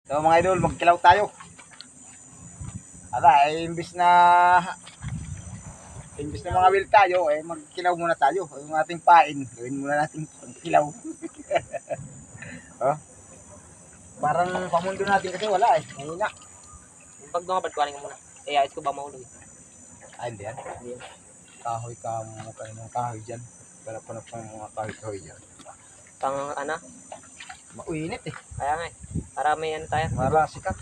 So mga idol, magkilaw tayo. Ala, imbis na mga will tayo, magkilaw muna tayo. Yung ating pain, gawin muna natin pagkilaw. Oh, parang pamundo natin kasi wala mahina. Yung pag doon ka, kuhanin ka muna. Eh, ayos ko ba mahulog? Hindi yan. Hindi yan. Kahoy ka mo kayo ng kahoy dyan. Wala pa na pang mga kahoy dyan. Pang ano? Mauinit Kaya nga eh. Para may ano tayo. Mara sikat.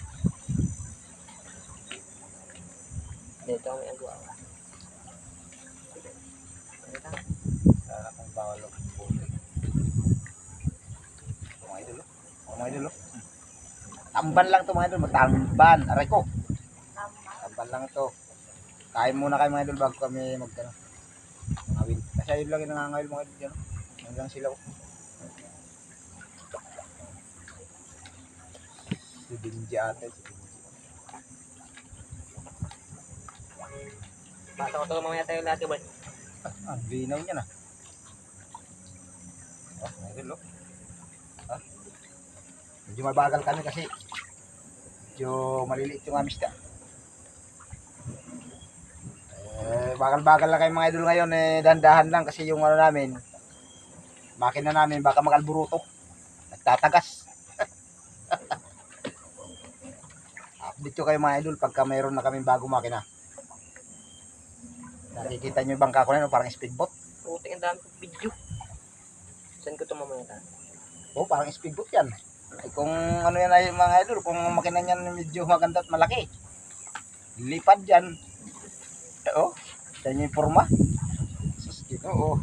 Dito may agawa. Sana kung bawal ang puti. Mga idol. Mga idol. Tamban lang to mga idol. Tamban. Aray ko. Tamban lang to. Kain muna kayo mga idol bago kami magkano. Mga will. Kasi ayun lang yung nangangayil mga idol dyan. Hanggang silaw. Si Binji ate. Si Binji. Basta ko ito mamaya tayo lahat yung Ang linaw niya na. Oh, mga idol. Medyo mabagal kami kasi medyo maliliit yung amis ka. Bagal-bagal lang kayo mga idol ngayon, dahan-dahan lang kasi yung ano namin, makina namin baka magalburuto, nagtatagas. Update ko kayo mga idol pagka mayroon na kaming bagong makina. Nakikita nyo yung bangka ko na yun, parang speedboat. puting ang dami kong video. Saan ko ito mamaya tayo? Oh, parang speedboat yan. Kung ano yan ay mga idol, kung makina niyan medyo maganda at malaki, lipad yan. Oh, yan yung forma. Sus, oo.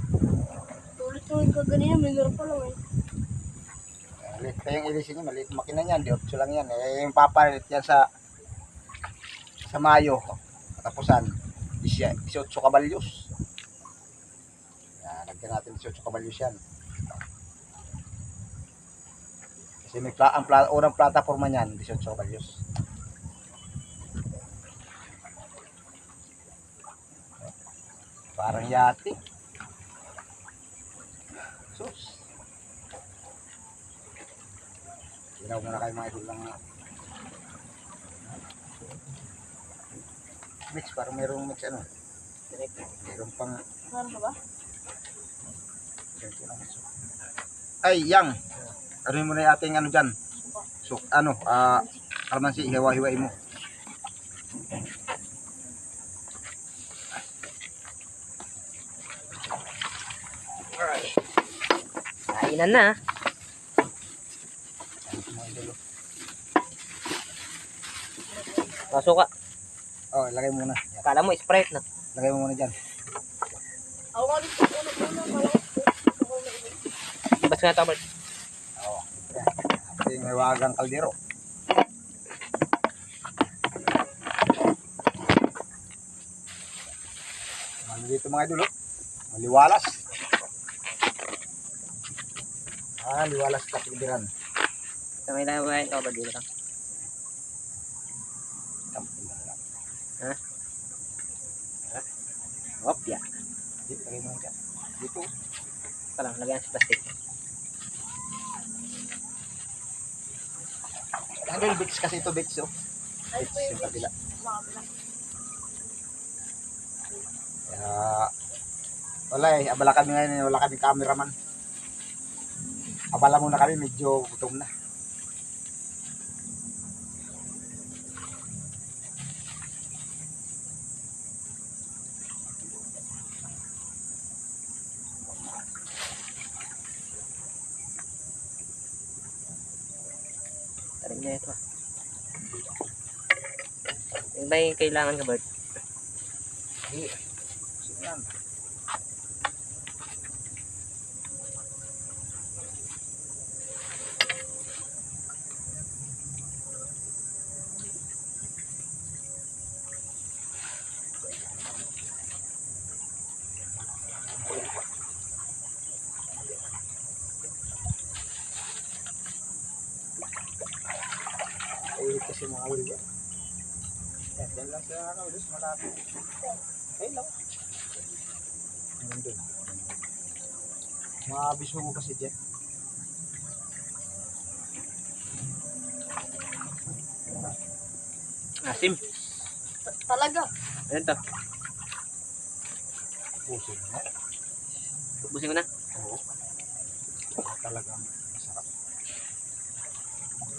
Tuloy-tuloy ka ganyan, may laro pa lang eh. Maliit pa yung ilisin niya, maliit makina niyan, diotso lang yan. Yung papalit yan sa Mayo, katapusan, 18 kabalyos. Yan, lagyan natin 18 kabalyos yan. Kasi may unang plataforma niyan, 18 kabalyos. Parang yate. Sus. Ilaw muna kayo mga idol lang na. Mix, parang mayroong mix ano. Mayroong pang... Meron ka ba? Ay, yang. Ano mo na yung ating ano dyan? So, kalamansi, hiwa-hiwain mo. Kainan na. Pasok ka. Oh, lagay mo muna. Akala mo, Sprite na. Lagay mo muna dyan. Ako nga dito ko na malay. Bas nga ito, Bert. Oo. Yan. Ating hiwagang kaldero. Ano dito mga idol, oh? Maliwalas. Liwalas kapiliran. Sa may lahat ito, Bert. Dito lang. Ha? Hop, ya. Dito, lagay mo dyan. Dito. Palang, lagyan sa plastic. Ano yung bits kasi ito, bits, oh. Ay, Bits po yung yung kabila. makabila. Kaya, wala abala kami ngayon, wala kami cameraman. Abala muna kami, medyo gutom na. Tarin niya ito. Yung ba yung kailangan ka, Bert? Sige yan. Kasi mga will yan. Yan lang sa ulos, malapit. Ayun lang. Nandun. Mga biso mo kasi dyan. Asim. Talaga. Ano to? Pusin na. Busin ko na. Oo. Talagang masarap.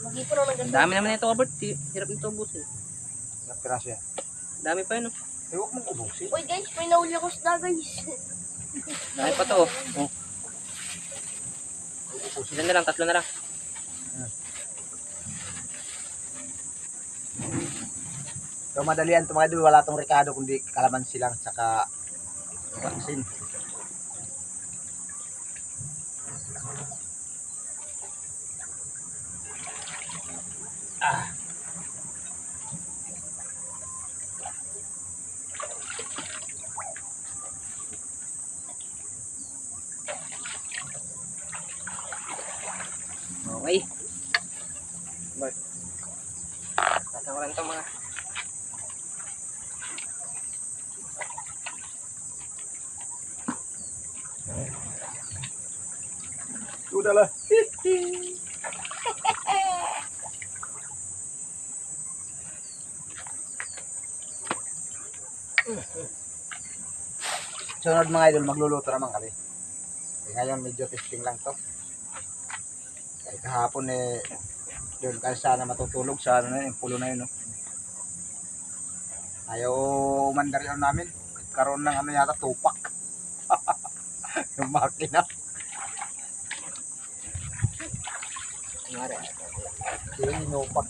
Mag-ipon na ng Ang ganda. dami naman ito, Robert. Hirap nito ubusin. Ilang piraso yan? Ang dami pa yun. Oh. Eh, huwag mong ubusin. Uy guys, may nahuli ako sa guys. Dami pa to. Oh. Ubusin. Ilan na lang, 3 na lang. So, madalian ito mga idol. Wala tong rekado kundi kalamansi lang. Tsaka asin. Ah. Okay. Bart. Tatang ko lang ito mga. Udah lah. Sunod mga idol, magluluto naman kami. Ngayon medyo testing lang to. Kahapon doon kasi sana matutulog sa yung pulo na yun. No? Ayaw umandar yun namin. Karoon ng yata tupak. Yung makina. Mare. Yung inupak.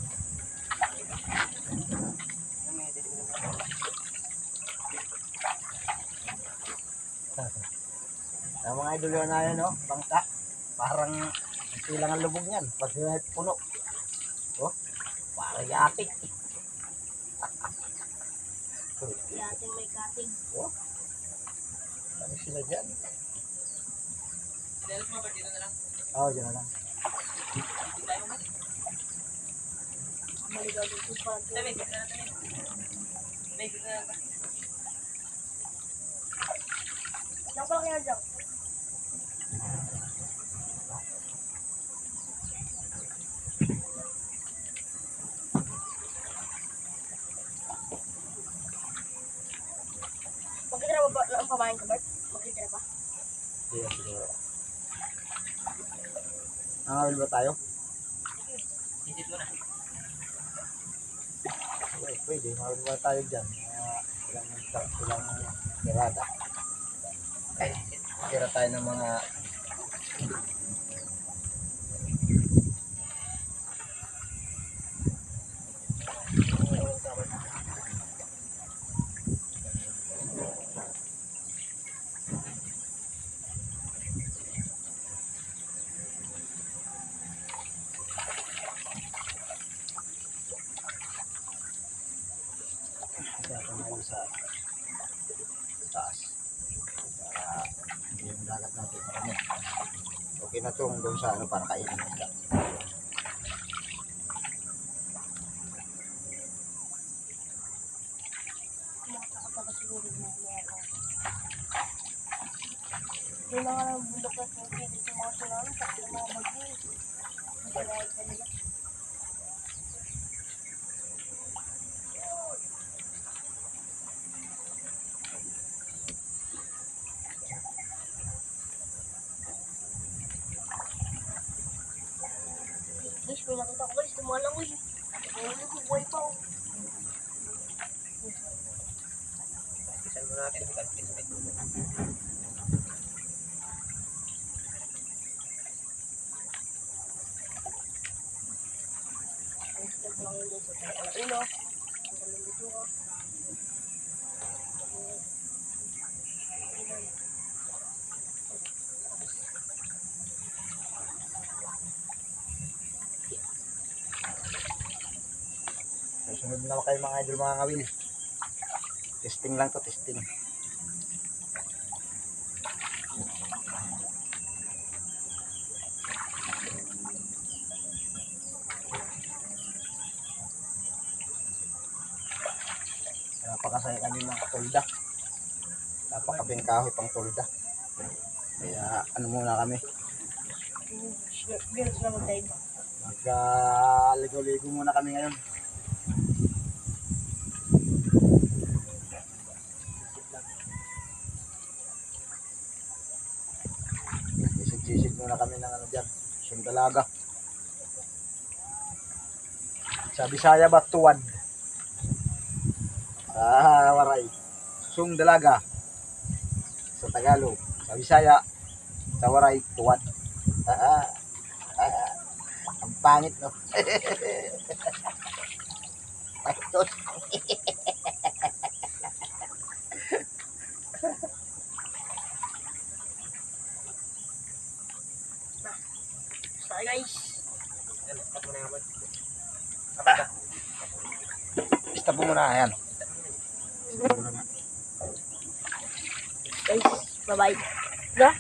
Ang mga idol yun na yun, no? Bangka. Parang silang ang lubog niyan. Pag puno. Oh, parang yatik. Yating may kating. Oh, ano sila dyan? Oo, dyan na lang. Maligaw dito pa. Diyan pa kaya dyan. Magkitira ba ang pamain ko, Bert? Magkitira ba? Iya, siguro. Nangawil ba tayo? Isip mo na. Pwede, nangawil ba tayo dyan? Ilang tirada. Tira tayo ng mga sa taas para yung dagat natin marami. Okay na itong doon sa para kainin ng isda. Yung mga bundok na tubig sa mga tsunami, sa mga bagyo. Magkalaid ka nila. Guys, may nakita ko guys, tumalangoy. Tumalangoy ko, buhay pa oh. Isan mo natin. Ang step lang yun guys, sa ulo. Ang galing dito ko. Sunod na kayo mga idol mga ngawil. Testing lang to, testing. Napakasaya kami mga tulda. Napakabing kahoy pang tulda. Kaya ano muna kami. Girls na mag-dive. Mag-ligo-ligo muna kami ngayon. dalaga. Sa Bisaya ba tuwad? Waray. Susung dalaga. Sa Tagalog. Sa Bisaya, sa waray, tuwad. Ah, ang pangit, no? Bastos. Sorry guys. Stop mo na nga, boy. Stop mo muna, ayan. Guys, bye-bye. Diba?